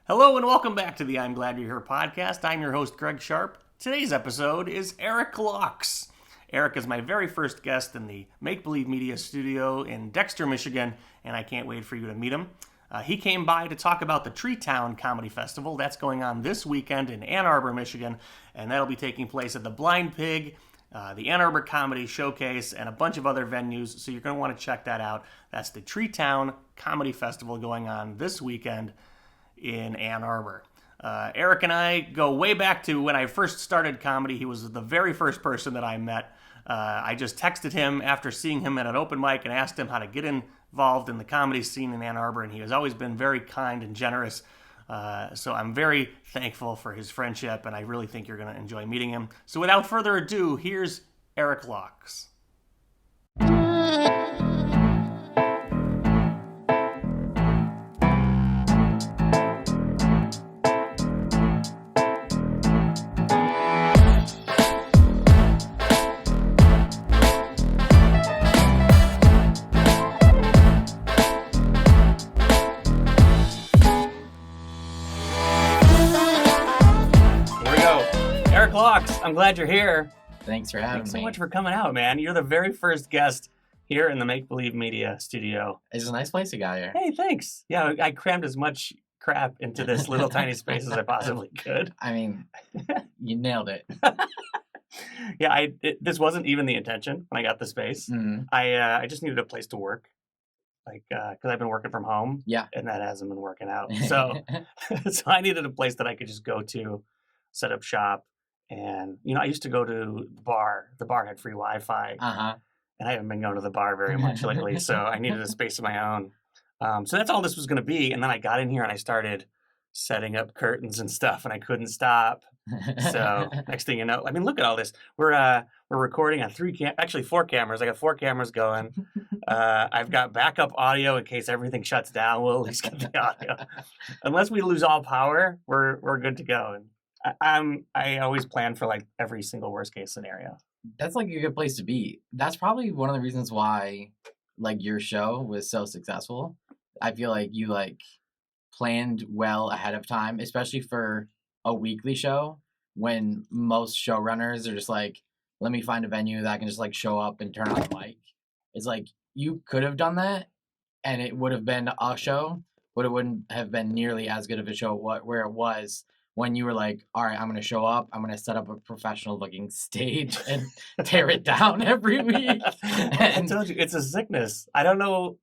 Hello and welcome back to the I'm Glad You're Here podcast. I'm your host, Greg Sharp. Today's episode is Erich Laux. Erich is my very first guest in the Make Believe Media studio in Dexter, Michigan, and I can't wait for you to meet him. He came by to talk about the Treetown Comedy Festival. That's going on this weekend in Ann Arbor, Michigan, and that'll be taking place at the Blind Pig, the Ann Arbor Comedy Showcase, and a bunch of other venues, so you're going to want to check that out. That's the Treetown Comedy Festival going on this weekend in Ann Arbor. Erich and I go way back to when I first started comedy. He was the very first person that I met. I just texted him after seeing him at an open mic and asked him how to get involved in the comedy scene in Ann Arbor, and he has always been very kind and generous. So I'm very thankful for his friendship, and I really think you're going to enjoy meeting him. So without further ado, here's Erich Laux. Erich Laux, I'm glad you're here. Thanks for having me. Thanks so much for coming out, man. You're the very first guest here in the Make Believe Media studio. It's a nice place you got here. Hey, thanks. Yeah, I crammed as much crap into this little tiny space as I possibly could. I mean, you nailed it. Yeah, this wasn't even the intention when I got the space. Mm-hmm. I just needed a place to work, because I've been working from home. Yeah. And that hasn't been working out. So, so I needed a place that I could just go to, set up shop. And, I used to go to the bar. The bar had free Wi-Fi. Uh-huh. And I haven't been going to the bar very much lately, so I needed a space of my own. So that's all this was going to be. And then I got in here and I started setting up curtains and stuff, and I couldn't stop. So next thing you know, I mean, look at all this. We're recording on four cameras. I got 4 cameras going. I've got backup audio in case everything shuts down. We'll at least get the audio. Unless we lose all power, we're good to go. And I always plan for like every single worst case scenario. That's like a good place to be. That's probably one of the reasons why like your show was so successful. I feel like you like planned well ahead of time, especially for a weekly show when most showrunners are just like, let me find a venue that I can just like show up and turn on the mic. It's like you could have done that and it would have been a show, but it wouldn't have been nearly as good of a show where it was when you were like, all right, I'm going to show up, I'm going to set up a professional looking stage and tear it down every week. I told you, it's a sickness. I don't know.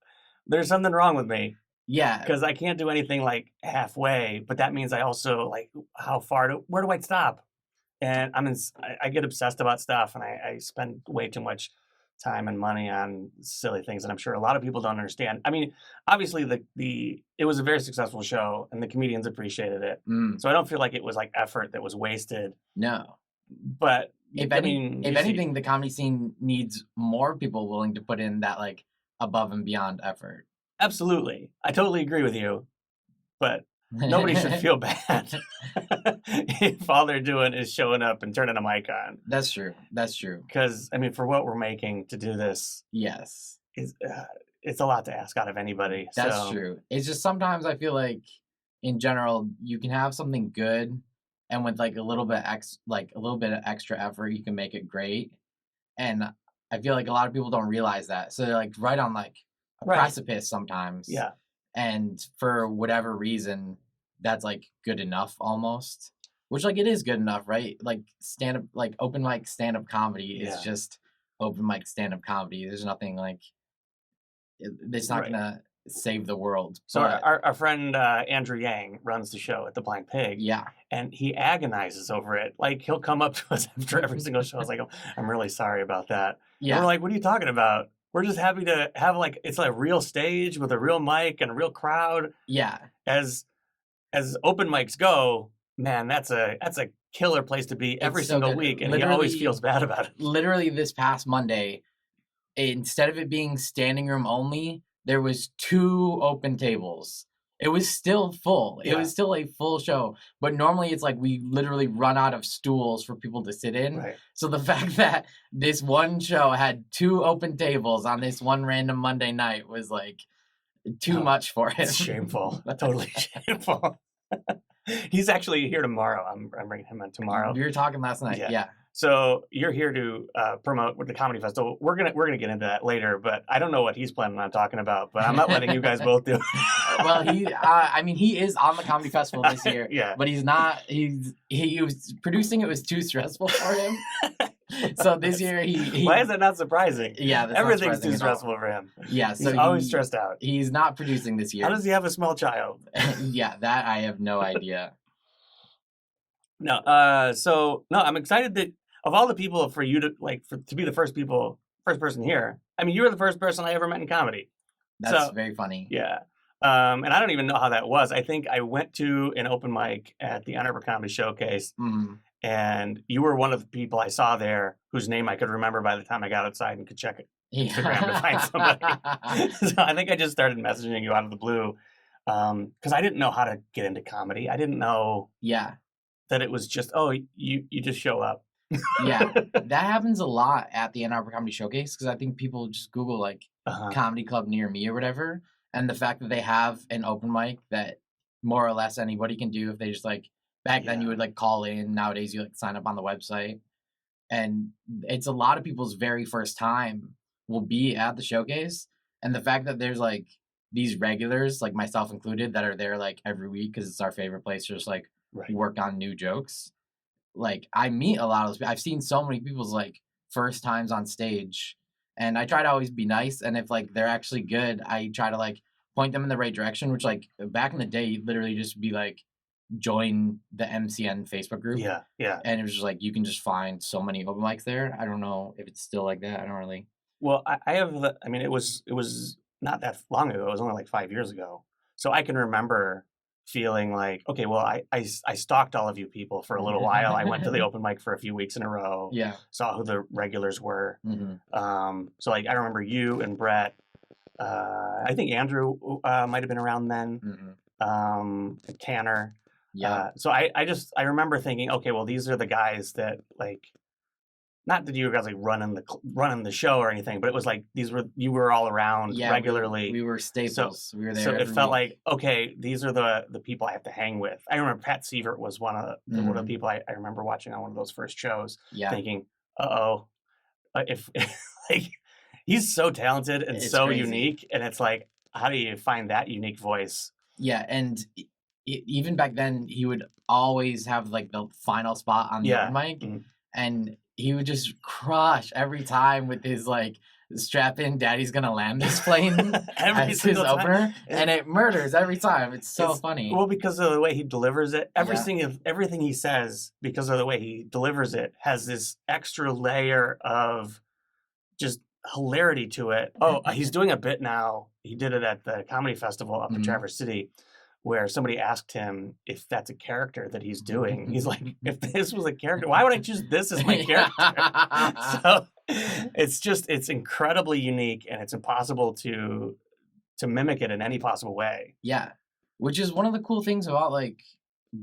There's something wrong with me. Yeah. Because I can't do anything like halfway, but that means I also like, where do I stop? And I get obsessed about stuff, and I spend way too much time and money on silly things, and I'm sure a lot of people don't understand. I mean, obviously it was a very successful show and the comedians appreciated it. So I don't feel like it was like effort that was wasted. No. But if anything, the comedy scene needs more people willing to put in that like above and beyond effort. Absolutely. I totally agree with you. But nobody should feel bad if all they're doing is showing up and turning a mic on. That's true. Because, I mean, for what we're making to do this, yes, it's a lot to ask out of anybody. That's true. It's just sometimes I feel like, in general, you can have something good, and with like a little bit of extra effort, you can make it great. And I feel like a lot of people don't realize that. So they're like right on like a precipice sometimes. Yeah. And for whatever reason, that's like good enough almost. Which like it is good enough, right? Like stand-up, like open mic stand-up comedy is just open mic stand-up comedy. There's nothing like it's not gonna save the world. So our friend Andrew Yang runs the show at the Blind Pig. Yeah. And he agonizes over it. Like he'll come up to us after every single show. I was like, I'm really sorry about that. Yeah. And we're like, what are you talking about? We're just happy to have it's like a real stage with a real mic and a real crowd. Yeah. As open mics go, man, that's a killer place to be every single week, and he always feels bad about it. Literally this past Monday, instead of it being standing room only, there was 2 open tables. It was still full. It was still a full show. But normally it's like we literally run out of stools for people to sit in. Right. So the fact that this one show had 2 open tables on this one random Monday night was like too much for him. It's shameful. Totally shameful. He's actually here tomorrow. I'm bringing him in tomorrow. We were talking last night. Yeah. So you're here to promote with the comedy festival. We're gonna get into that later, but I don't know what he's planning on talking about. But I'm not letting you guys both do it. Well, he is on the comedy festival this year. Yeah. But he's not. He was producing. It was too stressful for him. So this year he Why is that not surprising? Yeah, that's everything's too stressful for him. Yeah, so he's always stressed out. He's not producing this year. How does he have a small child? Yeah, that I have no idea. No, I'm excited that of all the people for you to to be the first person here. I mean, you were the first person I ever met in comedy. That's very funny. Yeah. And I don't even know how that was. I think I went to an open mic at the Arbor Comedy Showcase, and you were one of the people I saw there whose name I could remember by the time I got outside and could check Instagram to find somebody. So I think I just started messaging you out of the blue because I didn't know how to get into comedy. I didn't know that it was just, you just show up. Yeah, that happens a lot at the Ann Arbor Comedy Showcase because I think people just Google like comedy club near me or whatever. And the fact that they have an open mic that more or less anybody can do if they just like, back then you would like call in. Nowadays you like sign up on the website. And it's a lot of people's very first time will be at the showcase. And the fact that there's like these regulars, like myself included, that are there like every week because it's our favorite place to just like work on new jokes. Like I meet a lot of those. I've seen so many people's like first times on stage. And I try to always be nice. And if like they're actually good, I try to like point them in the right direction, which like back in the day, you'd literally just be like, join the MCN Facebook group. Yeah, yeah. And it was just like, you can just find so many open mics there. I don't know if it's still like that. I don't really. Well, I have, I mean, it was not that long ago. It was only like 5 years ago. So I can remember feeling like, okay, well, I stalked all of you people for a little while. I went to the open mic for a few weeks in a row. Yeah. Saw who the regulars were. So like I remember you and Brett. I think Andrew might have been around then. Tanner. Yeah. So I remember thinking, okay, well, these are the guys that like, not that you guys like running the show or anything, but it was like you were all around regularly. We were staples. We were there. So it felt like, okay, these are the people I have to hang with. I remember Pat Sievert was one of the people I remember watching on one of those first shows, thinking, if like he's so talented and it's so crazy. Unique, and it's like, how do you find that unique voice? Yeah, and even back then, he would always have like the final spot on the open mic, and he would just crush every time with his like strap in "Daddy's gonna land this plane" as his opener, and it murders every time. It's funny. Well, because of the way he delivers it, everything he says, because of the way he delivers it, has this extra layer of just hilarity to it. Oh, he's doing a bit now. He did it at the comedy festival up in Traverse City, where somebody asked him if that's a character that he's doing. He's like, if this was a character, why would I choose this as my character? So it's incredibly unique, and it's impossible to mimic it in any possible way. Yeah, which is one of the cool things about like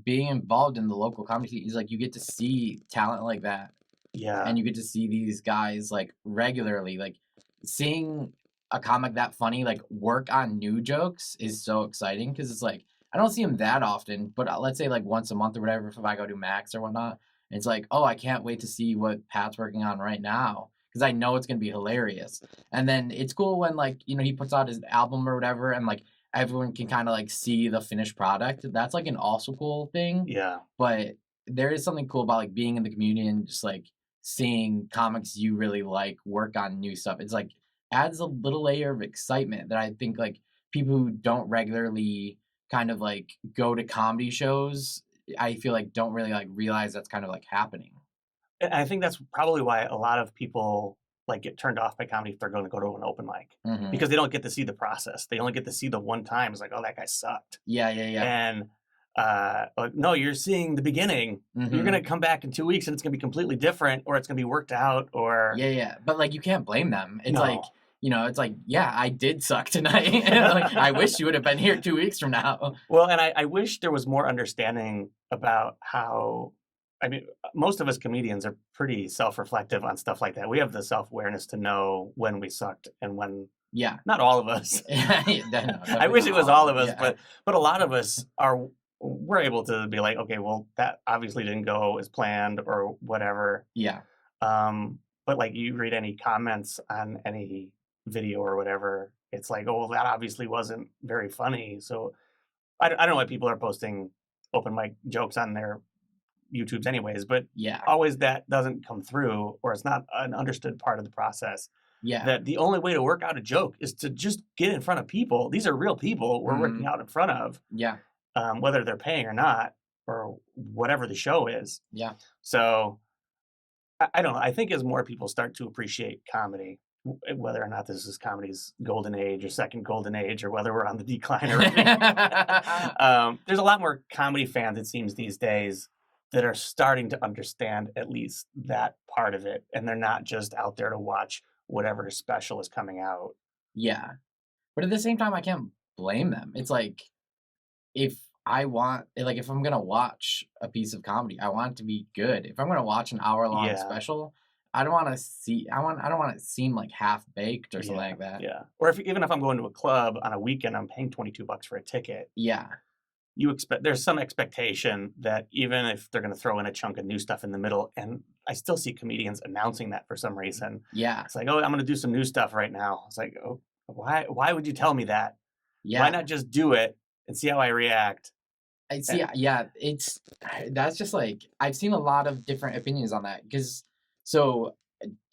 being involved in the local comedy scene is like you get to see talent like that. Yeah. And you get to see these guys like regularly, like seeing a comic that funny, like work on new jokes is so exciting because it's like, I don't see him that often, but let's say like once a month or whatever, if I go to Max or whatnot, it's like, oh, I can't wait to see what Pat's working on right now because I know it's going to be hilarious. And then it's cool when like, you know, he puts out his album or whatever and like everyone can kind of like see the finished product. That's like an also cool thing. Yeah. But there is something cool about like being in the community and just like seeing comics you really like work on new stuff. It's like adds a little layer of excitement that I think like people who don't regularly kind of like go to comedy shows, I feel like don't really like realize that's kind of like happening. And I think that's probably why a lot of people like get turned off by comedy if they're going to go to an open mic because they don't get to see the process. They only get to see the one time. It's like, oh, that guy sucked. Yeah. And no, you're seeing the beginning. You're gonna come back in 2 weeks and it's gonna be completely different, or it's gonna be worked out, or but like you can't blame them. It's like, you know, it's like, yeah, I did suck tonight. Like, I wish you would have been here 2 weeks from now. Well, and I wish there was more understanding about how, I mean, most of us comedians are pretty self-reflective on stuff like that. We have the self-awareness to know when we sucked and when. Yeah. Not all of us. No, I wish it was all of us, but a lot of us are we're able to be like, okay, well, that obviously didn't go as planned or whatever. Yeah. But like you read any comments on any video or whatever, it's like, oh, well, that obviously wasn't very funny. So I don't know why people are posting open mic jokes on their YouTubes anyways, but Yeah. always that doesn't come through or it's not an understood part of the process. Yeah. That the only way to work out a joke is to just get in front of people. These are real people we're working Mhm. out in front of, Yeah. whether they're paying or not, or whatever the show is. Yeah. So I don't know. I think as more people start to appreciate comedy, whether or not this is comedy's golden age or second golden age, or whether we're on the decline already, there's a lot more comedy fans, it seems, these days that are starting to understand at least that part of it. And they're not just out there to watch whatever special is coming out. Yeah. But at the same time, I can't blame them. It's like if I want like if I'm gonna watch a piece of comedy, I want it to be good. If I'm gonna watch an hour-long Yeah. special, I don't want to see. I don't want it to seem like half baked or something Yeah. like that. Yeah. Or even if I'm going to a club on a weekend, I'm paying $22 for a ticket. Yeah. There's some expectation that even if they're going to throw in a chunk of new stuff in the middle, and I still see comedians announcing that for some reason. Yeah. It's like, oh, I'm going to do some new stuff right now. It's like, oh, why would you tell me that? Yeah. Why not just do it and see how I react? I see. Yeah, that's just like I've seen a lot of different opinions on that because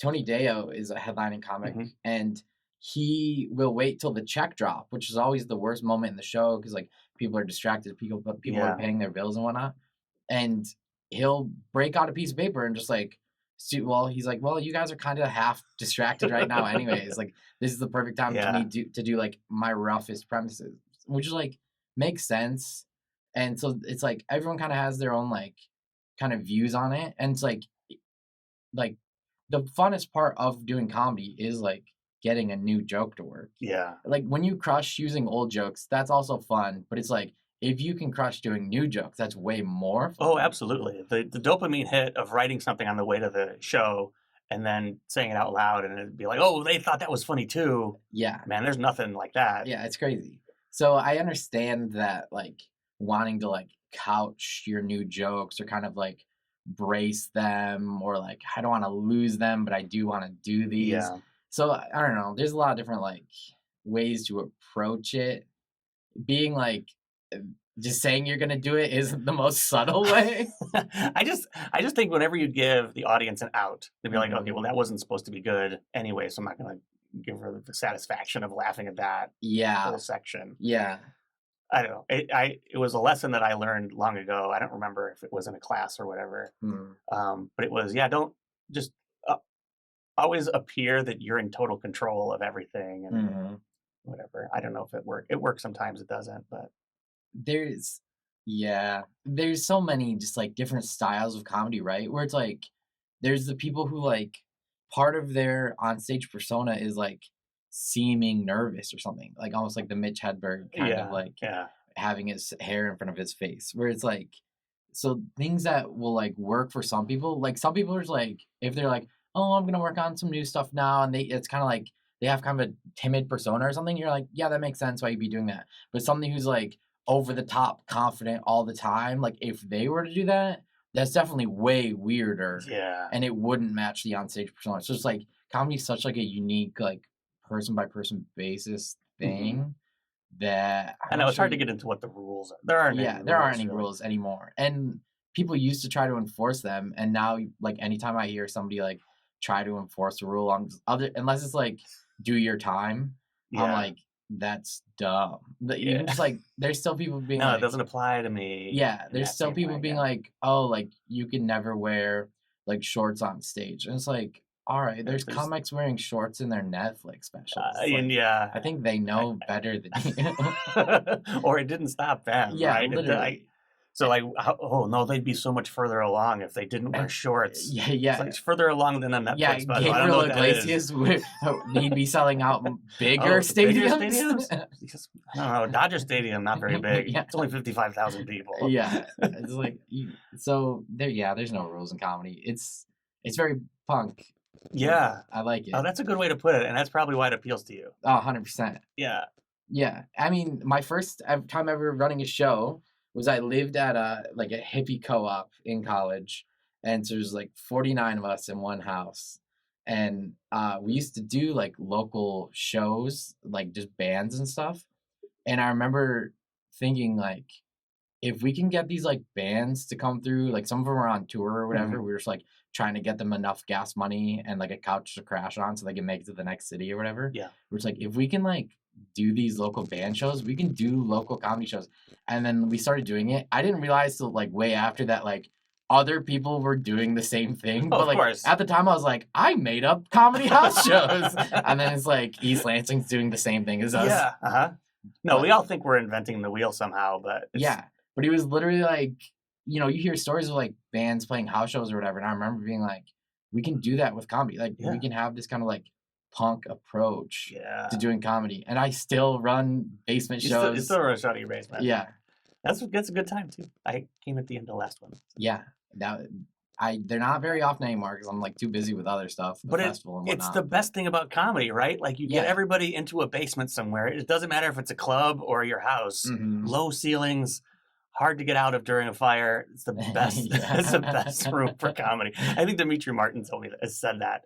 Tony Deo is a headlining comic Mhm. and he will wait till the check drop, which is always the worst moment in the show because like people are distracted, people are Yeah. paying their bills and whatnot, and he'll break out a piece of paper and just like. Well, he's like, well, you guys are kind of half distracted right now, anyways. Like, this is the perfect time Yeah. for me to do like my roughest premises, which is like makes sense. And so it's like everyone kind of has their own like kind of views on it. And it's like the funnest part of doing comedy is like getting a new joke to work. Yeah. Like when you crush using old jokes, that's also fun. But it's like if you can crush doing new jokes, that's way more fun. Oh, absolutely. The dopamine hit of writing something on the way to the show and then saying it out loud and it'd be like, oh, they thought that was funny too. Yeah. Man, there's nothing like that. Yeah, it's crazy. So I understand that like wanting to like couch your new jokes or kind of like brace them or like I don't want to lose them, but I do want to do these. Yeah. So I don't know. There's a lot of different like ways to approach it. Being like just saying you're gonna do it isn't the most subtle way. I just think whenever you give the audience an out, they'd be like, okay, Mhm. well, that wasn't supposed to be good anyway, so I'm not gonna give her the satisfaction of laughing at that Yeah. whole section. Yeah. I don't know. It was a lesson that I learned long ago. I don't remember if it was in a class or whatever. Mm. But it was, yeah, don't just always appear that you're in total control of everything and Mhm. whatever. I don't know if it works. It works sometimes, it doesn't, but There's there's so many just like different styles of comedy, right? Where it's like there's the people who like part of their onstage persona is like seeming nervous or something, like almost like the Mitch Hedberg kind of like yeah. having his hair in front of his face, where it's like so things that will like work for some people, like some people are just like if they're like, oh, I'm gonna work on some new stuff now, and it's kind of like they have kind of a timid persona or something. You're like, yeah, that makes sense why you'd be doing that. But somebody who's like over the top confident all the time, like if they were to do that, that's definitely way weirder Yeah. and it wouldn't match the onstage persona. So it's like comedy's such like a unique like person by person basis thing that I I'm know not it's sure hard to get into what the rules are. There aren't any there aren't rules, any really. rules anymore. And people used to try to enforce them, and now like anytime I hear somebody like try to enforce a rule on other unless it's like do your time, I'm Yeah. like that's dumb. Yeah. Even just like there's still people being No, like it doesn't apply to me. yeah, in there's that still same people way, being yeah. like, oh, like you can never wear like shorts on stage, and it's like, all right, there's There's- comics wearing shorts in their Netflix specials. It's and like, yeah. I think they know better than you. Or it didn't stop them, Yeah, right? literally. So like, oh no, they'd be so much further along if they didn't wear And- shorts. Yeah, It's yeah. like it's further along than a Netflix Yeah, special. I don't know Gabriel what that is. Iglesias would he'd be selling out bigger Oh, stadiums. Because, I don't know, Dodger Stadium, not very big. Yeah. It's only 55,000 people. Yeah, it's like so there. Yeah, there's no rules in comedy. It's very punk. Yeah. I like it. Oh, that's a good way to put it, and that's probably why it appeals to you. Oh, 100%. Yeah. Yeah, I mean, my first time ever running a show was I lived at a hippie co-op in college, and so there's like 49 of us in one house, and we used to do like local shows, like just bands and stuff. And I remember thinking like, if we can get these like bands to come through, like some of them are on tour or whatever, we were just like trying to get them enough gas money and like a couch to crash on so they can make it to the next city or whatever. Yeah. We're just like, if we can like do these local band shows, we can do local comedy shows. And then we started doing it. I didn't realize till like way after that, like other people were doing the same thing. Oh, but of like course. at the time I was like, I made up comedy house shows. And then it's like East Lansing's doing the same thing as us. Yeah. Uh-huh. No, But- we all think we're inventing the wheel somehow, but Yeah. But he was literally like, you hear stories of like bands playing house shows or whatever. And I remember being like, we can do that with comedy. Like Yeah. we can have this kind of like punk approach yeah. to doing comedy. And I still run basement You shows. still run a show out of your basement. Yeah. That's a good time too. I came at the end of the last one. Yeah. They're not very often anymore because I'm like too busy with other stuff, the But festival and whatnot. it's the best thing about comedy, right? Like you get Yeah. everybody into a basement somewhere. It doesn't matter if it's a club or your house. Mhm. Low ceilings, hard to get out of during a fire. It's the best. Yeah. It's the best room for comedy. I think Dimitri Martin said that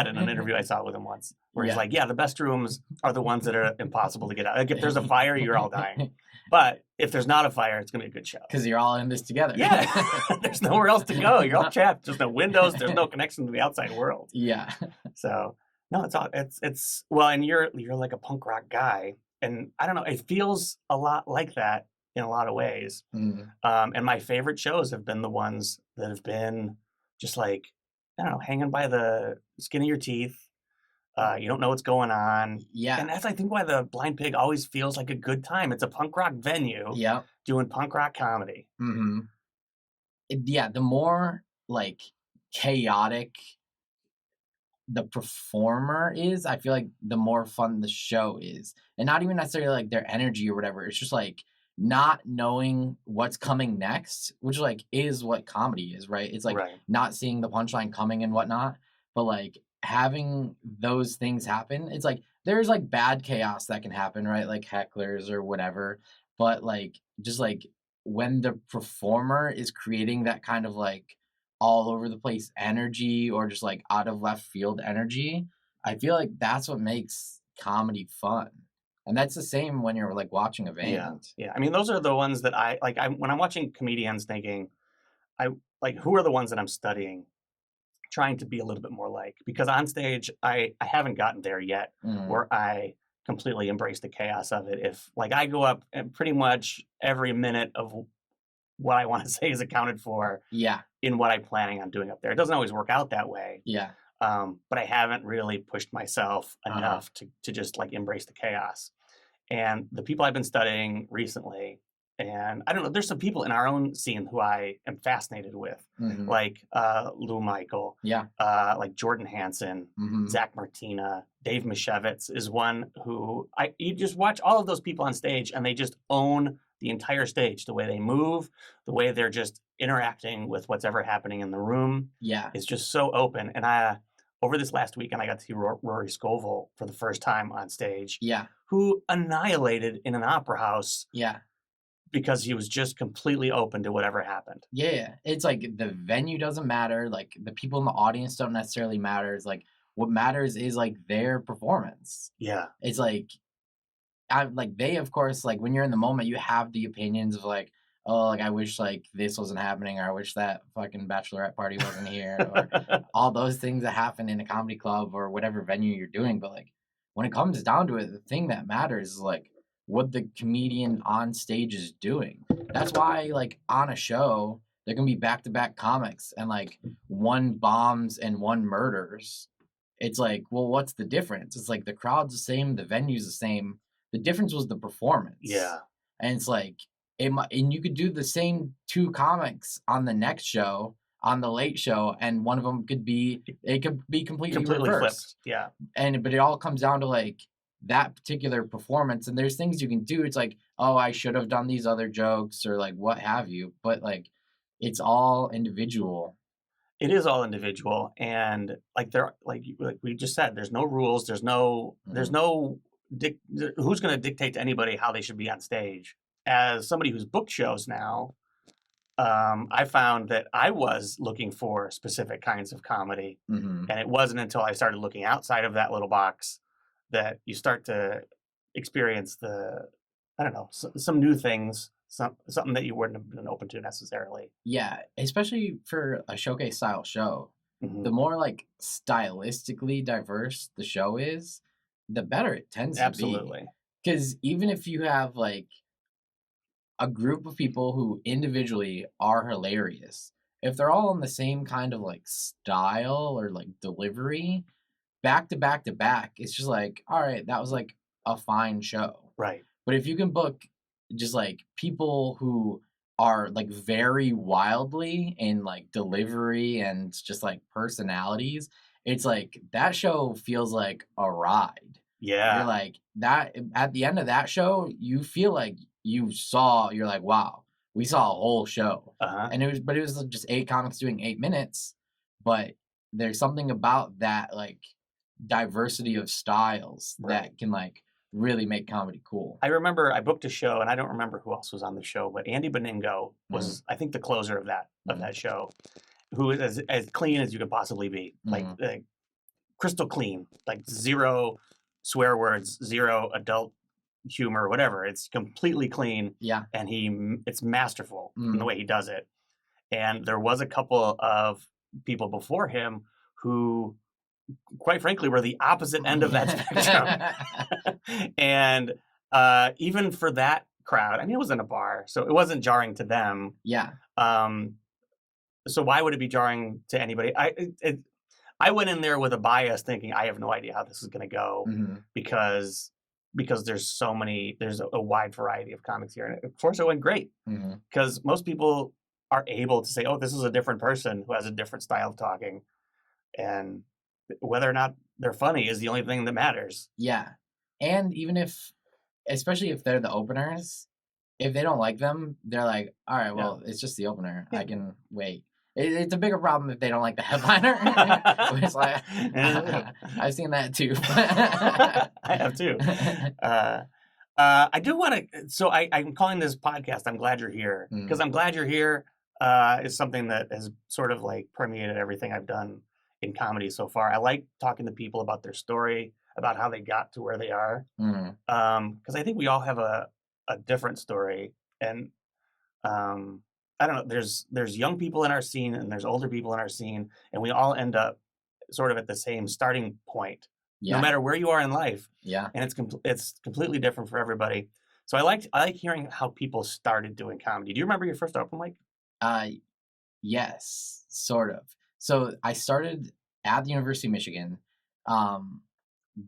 in an interview I saw with him once, where he's Yeah. like, "Yeah, the best rooms are the ones that are impossible to get out. Like if there's a fire, you're all dying. But if there's not a fire, it's gonna be a good show." Because you're all in this together. Yeah, there's nowhere else to go. You're all trapped. There's no windows. There's no connection to the outside world. Yeah. So no, it's well, and you're like a punk rock guy, and I don't know. It feels a lot like that in a lot of ways. Mm. And my favorite shows have been the ones that have been just like, I don't know, hanging by the skin of your teeth. You don't know what's going on. Yeah. And that's, I think, why the Blind Pig always feels like a good time. It's a punk rock venue Yep. doing punk rock comedy. Mm-hmm. Yeah, the more like chaotic the performer is, I feel like the more fun the show is. And not even necessarily like their energy or whatever. It's just like not knowing what's coming next, which like is what comedy is, right? It's like Right. not seeing the punchline coming and whatnot, but like having those things happen. It's like there's like bad chaos that can happen, right? Like hecklers or whatever. But like just like when the performer is creating that kind of like all over the place energy or just like out of left field energy, I feel like that's what makes comedy fun. And that's the same when you're like watching a band. Yeah. I mean, those are the ones that I like. When I'm watching comedians, thinking, who are the ones that I'm studying, trying to be a little bit more like. Because on stage, I haven't gotten there yet, Mm. where I completely embrace the chaos of it. If like I go up and pretty much every minute of what I want to say is accounted for Yeah. in what I'm planning on doing up there. It doesn't always work out that way. Yeah. But I haven't really pushed myself enough to just like embrace the chaos. And the people I've been studying recently, and I don't know, there's some people in our own scene who I am fascinated with, Mhm. like Lou Michael, Yeah. like Jordan Hansen, Mhm. Zach Martina, Dave Mishevitz is one who you just watch all of those people on stage and they just own the entire stage. The way they move, the way they're just interacting with what's ever happening in the room Yeah. is just so open. And over this last weekend, I got to see Rory Scovel for the first time on stage, Yeah. who annihilated in an opera house Yeah. because he was just completely open to whatever happened. Yeah. It's like the venue doesn't matter. Like the people in the audience don't necessarily matter. It's like what matters is like their performance. Yeah. It's like they of course like when you're in the moment you have the opinions of like, oh, like I wish like this wasn't happening, or I wish that fucking bachelorette party wasn't here, or all those things that happen in a comedy club or whatever venue you're doing. But like when it comes down to it, the thing that matters is like what the comedian on stage is doing. That's why like on a show there can be back-to-back comics and like one bombs and one murders. It's like, well, what's the difference? It's like the crowd's the same, the venue's the same. The difference was the performance. Yeah. And it's like, and you could do the same two comics on the next show, on the late show, and one of them could be completely reversed. Flipped. Yeah. But it all comes down to like that particular performance. And there's things you can do. It's like, oh, I should have done these other jokes or like what have you. But like, it's all individual. It is all individual, and like we just said, there's no rules. There's no who's going to dictate to anybody how they should be on stage. as somebody who's booked shows now, I found that I was looking for specific kinds of comedy, Hmm. and it wasn't until I started looking outside of that little box that you start to experience I don't know, some new things, something that you wouldn't have been open to necessarily. Yeah, especially for a showcase style show. The Hmm. more like stylistically diverse the show is, the better it tends to be. Absolutely. Because even if you have like a group of people who individually are hilarious, if they're all in the same kind of like style or like delivery, back to back to back, it's just like, all right, that was like a fine show. Right. But if you can book just like people who are like very wildly in like delivery and just like personalities, it's like that show feels like a ride. You're Yeah. like that at the end of that show, you feel like you're like, wow, we saw a whole show. Uh-huh. And it was just 8 comics doing 8 minutes, but there's something about that like diversity of styles Right. that can like really make comedy cool. I remember I booked a show, and I don't remember who else was on the show, but Andy Beningo Mhm, was, I think, the closer of mhm, that show, who is as clean as you could possibly be, mhm. like crystal clean, like zero swear words, zero adult humor, whatever. It's completely clean, Yeah. and it's masterful in the Mhm. way he does it. And there was a couple of people before him who, quite frankly, were the opposite end of that spectrum. And even for that crowd, I mean, it was in a bar, so it wasn't jarring to them. Yeah. Um, so why would it be jarring to anybody? I went in there with a bias, thinking I have no idea how this is going to go, Mhm, because there's a wide variety of comics here, and of course it went great mhm. because most people are able to say, oh, this is a different person who has a different style of talking, and whether or not they're funny is the only thing that matters. Yeah. And even if especially if they're the openers, if they don't like them, they're like, "Alright, Yeah. well, it's just the opener. Yeah. I can wait." It's a bigger problem if they don't like the headliner, where it's like, I've seen that too. I have too. Uh, I do want to. So I'm calling this podcast "I'm Glad You're Here" because Mm, I'm glad you're here is something that has sort of like permeated everything I've done in comedy so far. I like talking to people about their story, about how they got to where they are, mm, because I think we all have a different story, and um, I don't know. There's young people in our scene, and there's older people in our scene, and we all end up sort of at the same starting point, no yeah, matter where you are in life, yeah. and it's completely different for everybody. So I like hearing how people started doing comedy. Do you remember your first open mic? Uh, yes, sort of. So, I started at the University of Michigan. Um,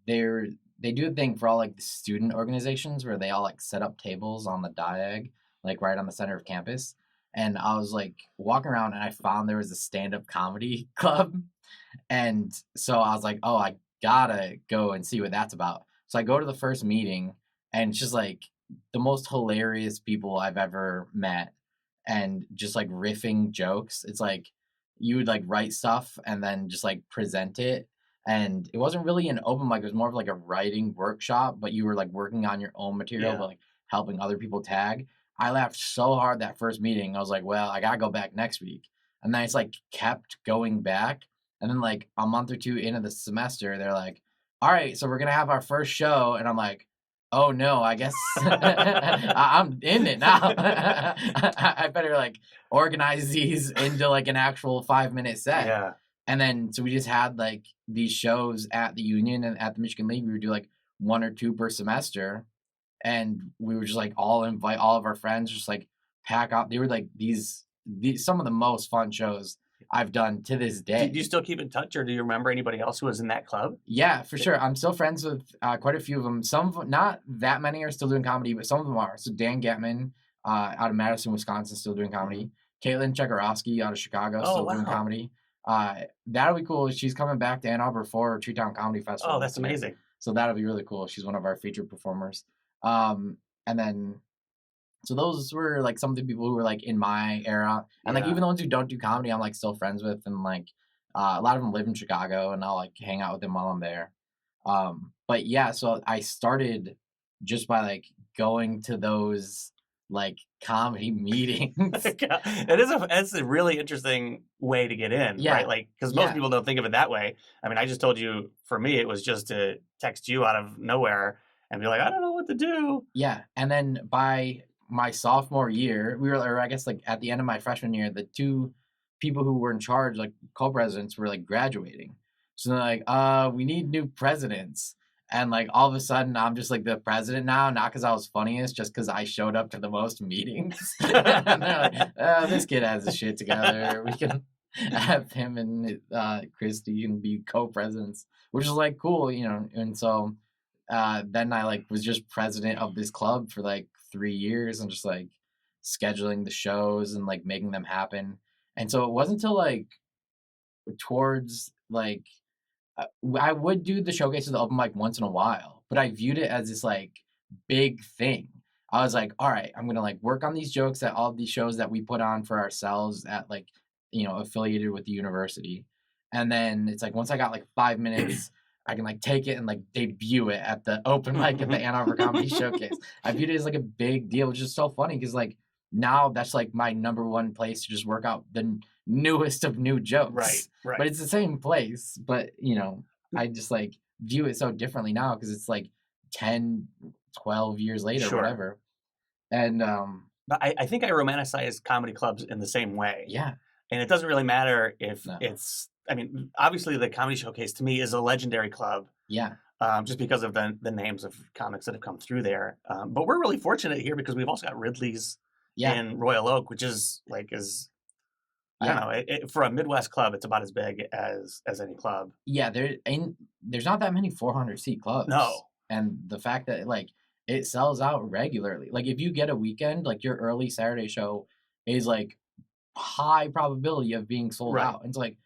they're they do a thing for all, like, the student organizations where they all, like, set up tables on the diag, like, right on the center of campus, and I was, like, walking around and I found there was a stand-up comedy club, and so I was like, "Oh, I gotta go and see what that's about." So I go to the first meeting, and it's just, like, the most hilarious people I've ever met, and just, like, riffing jokes. It's like you would, like, write stuff and then just, like, present it, and it wasn't really an open mic, it was more of, like, a writing workshop, but you were, like, working on your own material, Yeah. but, like, helping other people tag. I laughed so hard that first meeting, I was like, "Well, I gotta go back next week." And then it's, like, kept going back, and then, like, a month or 2 into the semester, they're like, "Alright, so we're gonna have our first show," and I'm like, "Oh, no, I guess I'm in it now." I better, like, organize these into, like, an actual 5-minute set. Yeah. And then so we just had, like, these shows at the union and at the Michigan League, we would do, like, 1 or 2 per semester, and we would just, like, all invite all of our friends, just, like, pack out they were, like, these some of the most fun shows I've done to this Do you day. still keep in touch, or do you remember anybody else who was in that club? Yeah, for sure. I'm still friends with, quite a few of them. Some of not that many are still doing comedy, but some of them are. So Dan Getman, out of Madison, Wisconsin, still doing Mhm. comedy. Caitlin Chekarowski out of Chicago, Oh still doing wow. comedy. That'll be cool. She's coming back to Ann Arbor for Treetown Comedy Oh, Festival that's this year. amazing. So that'll be really cool. She's one of our featured performers. And then so those were like some of the people who were like in my era, and like Yeah. even the ones who don't do comedy, I'm like still friends with, and like a lot of them live in Chicago, and I'll like hang out with them while I'm there. But yeah, so I started just by like going to those. like comedy meetings. It's a really interesting way to get in, right? Yeah, Like, because most yeah, people don't think of it that way. I mean, I just told you, for me, it was just to text you out of nowhere and be like, I don't know what to do. yeah. And then by my sophomore year, we were, or I guess like at the end of my freshman year, the two people who were in charge, like co-presidents, were like graduating. So they're like, we need new presidents. And like all of a sudden, I'm just like the president now, not because I was funniest, just because I showed up to the most meetings. And they're like, this kid has his shit together. We can have him and Christy and be co-presidents, which is like cool, you know. And so then I like was just president of this club for like 3 years and just like scheduling the shows and like making them happen. And so it wasn't until like towards like I would do the showcase of the open mic once in a while, but I viewed it as this like big thing. I was like, all right, I'm gonna like work on these jokes at all of these shows that we put on for ourselves at like, you know, affiliated with the university. And then it's like once I got like 5 minutes, I can like take it and like debut it at the open mic at the Ann Arbor Comedy Showcase. I viewed it as like a big deal, which is so funny because like now that's like my number one place to just work out the newest of new jokes. Right, But right. it's the same place. But you know, I just like view it so differently now because it's like 10, 12 years later, Sure. whatever. And But I think I romanticize comedy clubs in the same way. yeah, And it doesn't really matter if no, I mean, obviously the Comedy Showcase to me is a legendary club, yeah, just because of the names of comics that have come through there. But we're really fortunate here because we've also got Ridley's yeah, in Royal Oak, which is I don't yeah, know, for a Midwest club, it's about as big as any club. yeah. There's not that many 400-seat clubs, No, and the fact that like it sells out regularly. Like if you get a weekend, like your early Saturday show is like high probability of being sold right. out. It's like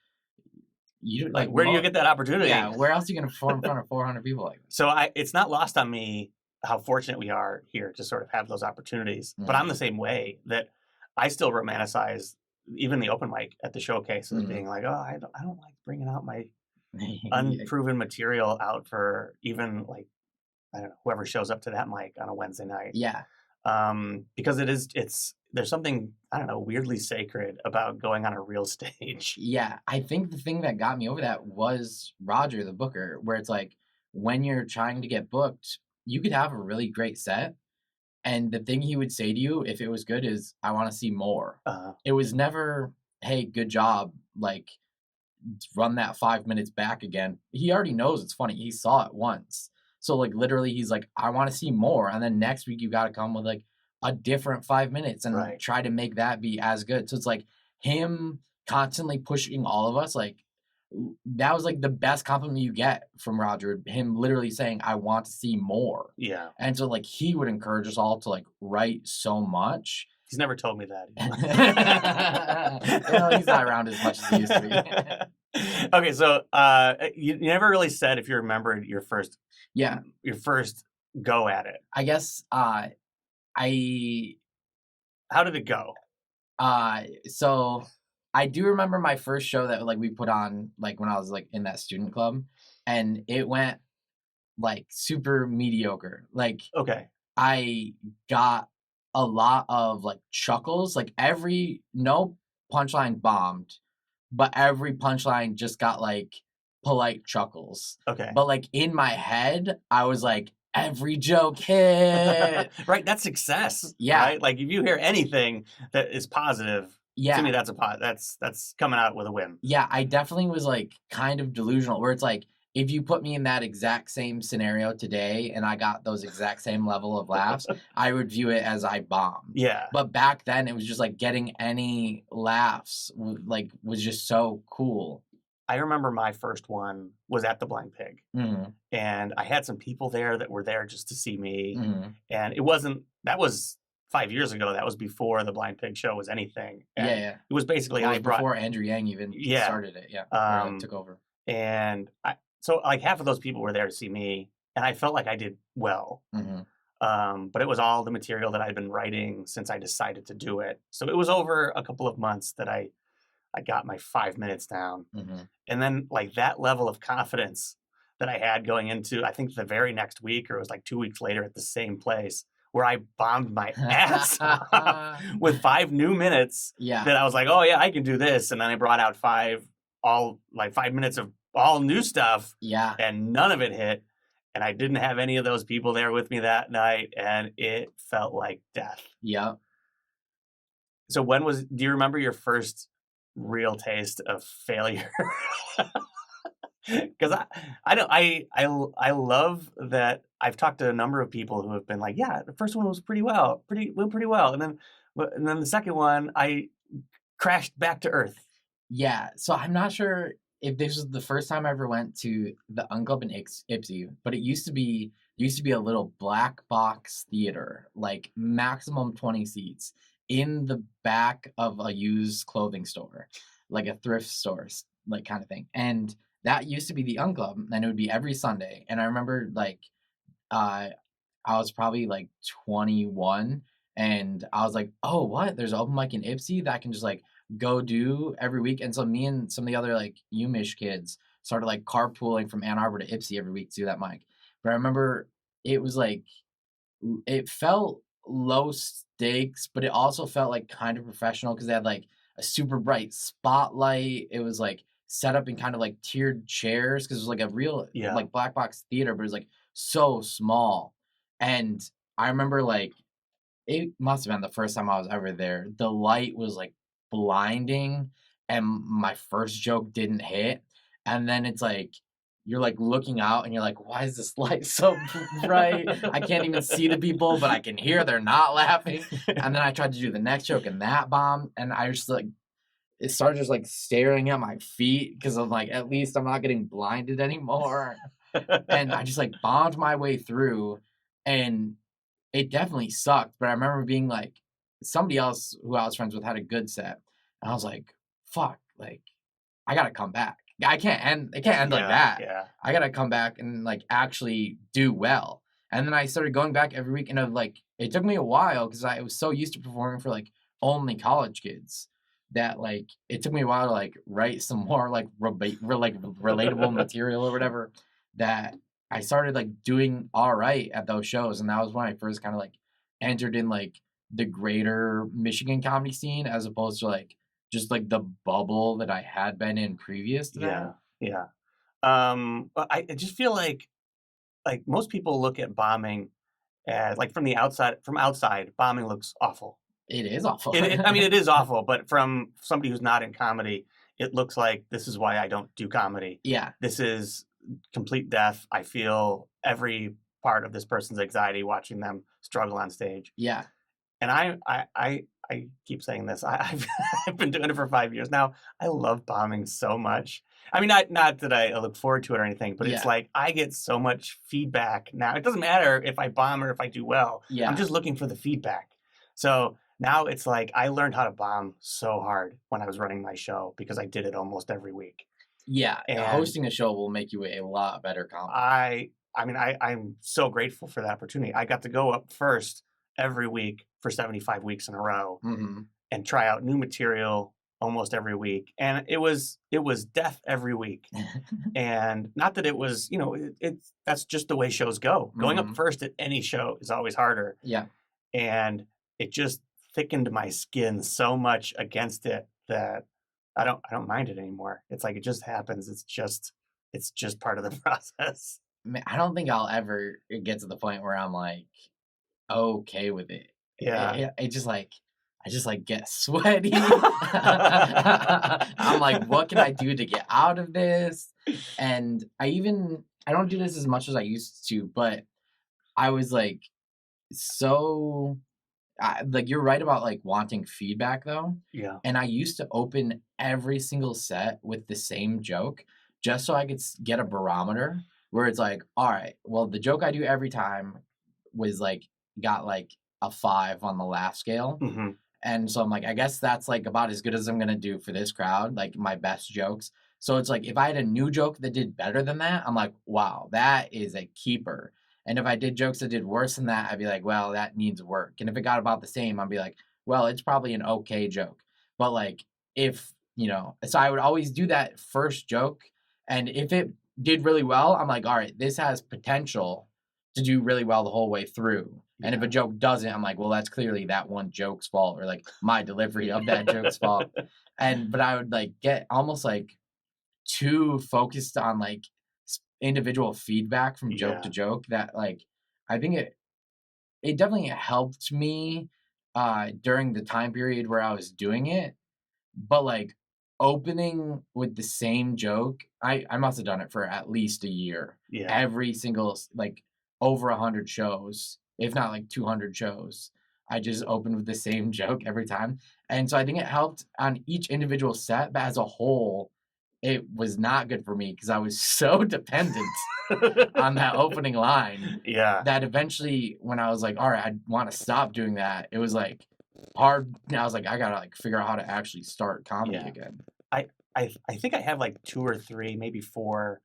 you Like, like where do you get that opportunity? yeah, where else are you gonna perform in front of 400 people like this? So it's not lost on me how fortunate we are here to sort of have those opportunities. But I'm Mhm, the same way, that I still romanticize even the open mic at the showcase as mhm. being like, oh, I don't like bringing out my Yeah, unproven material out for even, like, I don't know, whoever shows up to that mic on a Wednesday night. yeah, Because there's something, I don't know, weirdly sacred about going on a real stage. yeah. I think the thing that got me over that was Roger, the booker, where it's like when you're trying to get booked, you could have a really great set, and the thing he would say to you if it was good is, "I want to see more." Uh, It was never, "Hey, good job." Like run that 5 minutes back again. He already knows it's funny. He saw it once. So like literally he's like, I want to see more. And then next week you gotta come with like a different 5 minutes and right. try to make that be as good. So it's like him constantly pushing all of us, like that was like the best compliment you get from Roger. Him literally saying, I want to see more. Yeah. And so like he would encourage us all to like write so much. He's never told me Well, he's not around as much as he used to be. Okay, so you never really said if you remembered Yeah. your first go at it. I guess I How did it go? so I do remember my first show that like we put on like when I was like in that student club, and it went like super mediocre. Like Okay. I got a lot of like chuckles, like every no punchline bombed, but every punchline just got like polite chuckles. Okay. But like in my head, I was like, every joke hit. Right, that's success. Yeah. Right? Like, if you hear anything that is positive, to me Yeah. that's coming out with a win. Yeah, I definitely was like kind of delusional where it's like if you put me in that exact same scenario today and I got those exact same level of laughs, I would view it as I bombed. Yeah. But back then it was just like getting any laughs like was just so cool. I remember my first one was at the Blind Pig, Mhm. and I had some people there that were there just to see me. Mhm. And that was 5 years ago. That was before the Blind Pig show was anything. And Yeah, yeah. it was basically It I was brought, before Andrew Yang even yeah. started it. Yeah. Or like, took over. And so like half of those people were there to see me, and I felt like I did well. Mhm. But it was all the material that I'd been writing since I decided to do it. So it was over a couple of months that I got my 5 minutes down. Mhm. And then like that level of confidence that I had going into, I think the very next week, or it was like 2 weeks later at the same place, where I bombed my ass off with 5 new minutes Yeah. that I was like, oh yeah, I can do this. And then I brought out 5 minutes of all new stuff. Yeah. And none of it hit. And I didn't have any of those people there with me that night. And it felt like death. Yeah. So do you remember your first real taste of failure? Because I love that I've talked to a number of people who have been like, yeah, the first one was went pretty well, and then the second one I crashed back to earth. Yeah. So I'm not sure if this was the first time I ever went to the Unclub in Ipsy, but it used to be a little black box theater, like maximum 20 seats in the back of a used clothing store, like a thrift store, like kind of thing. And that used to be the Unclub, and it would be every Sunday. And I remember like uh I was probably like 21, and I was like, oh, what? There's an open mic in Ipsy that I can just like go do every week. And so me and some of the other like UMich kids started like carpooling from Ann Arbor to Ipsy every week to do that mic. But I remember it was like, it felt low stakes, but it also felt like kind of professional because they had like a super bright spotlight. It was like set up in kind of like tiered chairs because it was like a real like black box theater, but it was like so small. And I remember like it must have been the first time I was ever there. The light was like blinding, and my first joke didn't hit. And then it's like you're like looking out and you're like, why is this light so bright? I can't even see the people, but I can hear they're not laughing. And then I tried to do the next joke and that bombed. And I just like, it started just like staring at my feet because I'm like, at least I'm not getting blinded anymore. And I just like bombed my way through, and it definitely sucked. But I remember being like, somebody else who I was friends with had a good set, and I was like, fuck, like I gotta come back. It can't end like that. Yeah. I gotta come back and like actually do well. And then I started going back every week, and it took me a while because I was so used to performing for like only college kids that like it took me a while to like write some more like relatable material or whatever, that I started like doing all right at those shows. And that was when I first kind of like entered in like the greater Michigan comedy scene, as opposed to like just like the bubble that I had been in previous to that. Yeah. But I just feel like most people look at bombing as like from outside, bombing looks awful. It is awful. I mean, it is awful, but from somebody who's not in comedy, it looks like this is why I don't do comedy. Yeah. This is complete death. I feel every part of this person's anxiety watching them struggle on stage. Yeah. And I keep saying this. I've been doing it for 5 years now. I love bombing so much. I mean, not that I look forward to it or anything, but it's like I get so much feedback now. It doesn't matter if I bomb or if I do well. Yeah. I'm just looking for the feedback. So now it's like I learned how to bomb so hard when I was running my show because I did it almost every week. Yeah, and hosting a show will make you a lot better comic. I'm so grateful for that opportunity. I got to go up first every week for 75 weeks in a row and try out new material almost every week. And it was death every week. And not that it was, that's just the way shows go. Going up first at any show is always harder. Yeah. And it just thickened my skin so much against it that I don't mind it anymore. It's like it just happens. It's just part of the process. I don't think I'll ever get to the point where I'm like okay with it. Yeah. I just like get sweaty. I'm like, what can I do to get out of this? And I don't do this as much as I used to, but I was like so like you're right about like wanting feedback though. Yeah. And I used to open every single set with the same joke just so I could get a barometer where it's like, all right, well, the joke I do every time was like got like a 5 on the laugh scale. And so I'm like, I guess that's like about as good as I'm gonna do for this crowd, like my best jokes. So it's like if I had a new joke that did better than that, I'm like, wow, that is a keeper. And if I did jokes that did worse than that, I'd be like, well, that needs work. And if it got about the same, I'd be like, well, it's probably an okay joke. But like if, so I would always do that first joke. And if it did really well, I'm like, all right, this has potential to do really well the whole way through. And if a joke doesn't, I'm like, well, that's clearly that one joke's fault, or like my delivery of that joke's fault. But I would like get almost like too focused on like individual feedback from joke to Yeah. joke that like I think it definitely helped me during the time period where I was doing it, but like opening with the same joke, I must have done it for at least a year. Yeah. Every single like over 100 shows, if not like 200 shows. I just opened with the same joke every time. And so I think it helped on each individual set, but as a whole, it was not good for me because I was so dependent on that opening line Yeah. that eventually when I was like, all right, I want to stop doing that, it was like hard. I was like, I gotta like figure out how to actually start comedy Yeah. again. I think I have like 2 or 3, maybe 4